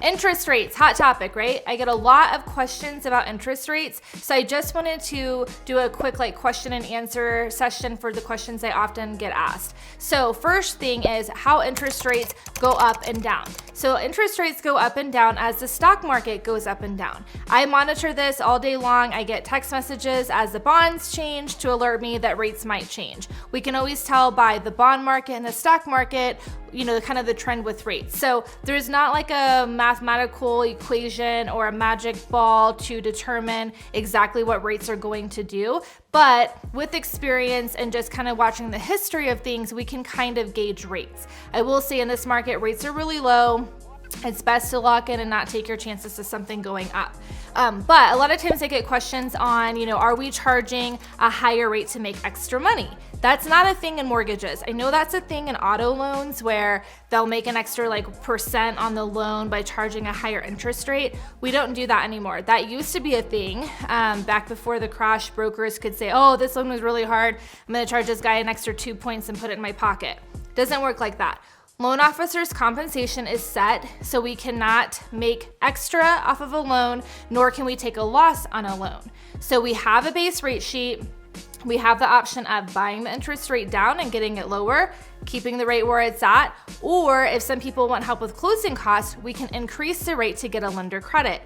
Interest rates, hot topic, right? I get a lot of questions about interest rates. So I just wanted to do a quick question and answer session for the questions I often get asked. So first thing is how interest rates go up and down. So interest rates go up and down as the stock market goes up and down. I monitor this all day long. I get text messages as the bonds change to alert me that rates might change. We can always tell by the bond market and the stock market, kind of the trend with rates. So there's not like a mathematical equation or a magic ball to determine exactly what rates are going to do. But with experience and just kind of watching the history of things, we can kind of gauge rates. I will say in this market, rates are really low. It's best to lock in and not take your chances of something going up. But a lot of times I get questions on, are we charging a higher rate to make extra money? That's not a thing in mortgages. I know that's a thing in auto loans where they'll make an extra percent on the loan by charging a higher interest rate. We don't do that anymore. That used to be a thing back before the crash. Brokers could say, oh, this loan was really hard. I'm going to charge this guy an extra 2 points and put it in my pocket. Doesn't work like that. Loan officers' compensation is set, so we cannot make extra off of a loan, nor can we take a loss on a loan. So we have a base rate sheet. We have the option of buying the interest rate down and getting it lower, keeping the rate where it's at, or if some people want help with closing costs, we can increase the rate to get a lender credit.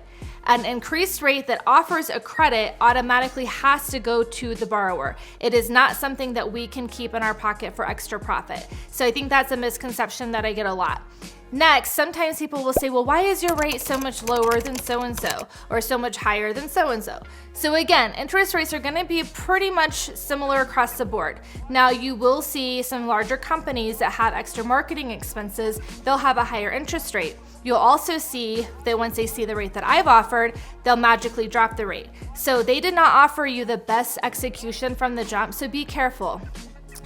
An increased rate that offers a credit automatically has to go to the borrower. It is not something that we can keep in our pocket for extra profit. So I think that's a misconception that I get a lot. Next, sometimes people will say, well, why is your rate so much lower than so-and-so or so much higher than so-and-so? So again, interest rates are going to be pretty much similar across the board. Now, you will see some larger companies that have extra marketing expenses, they'll have a higher interest rate. You'll also see that once they see the rate that I've offered, they'll magically drop the rate. So they did not offer you the best execution from the jump, so be careful.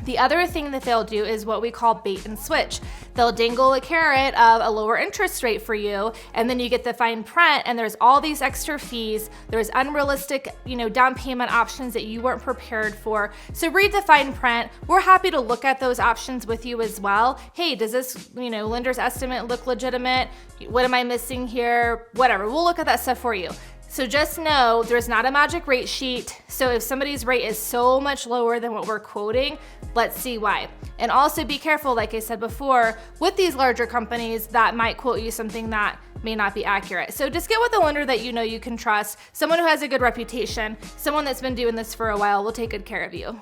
The other thing that they'll do is what we call bait and switch. They'll dangle a carrot of a lower interest rate for you, and then you get the fine print, and there's all these extra fees. There's unrealistic, down payment options that you weren't prepared for. So read the fine print. We're happy to look at those options with you as well. Hey, does this, lender's estimate look legitimate? What am I missing here? Whatever. We'll look at that stuff for you. So just know there's not a magic rate sheet. So if somebody's rate is so much lower than what we're quoting, let's see why. And also be careful, like I said before, with these larger companies that might quote you something that may not be accurate. So just get with a lender that you can trust, someone who has a good reputation, someone that's been doing this for a while will take good care of you.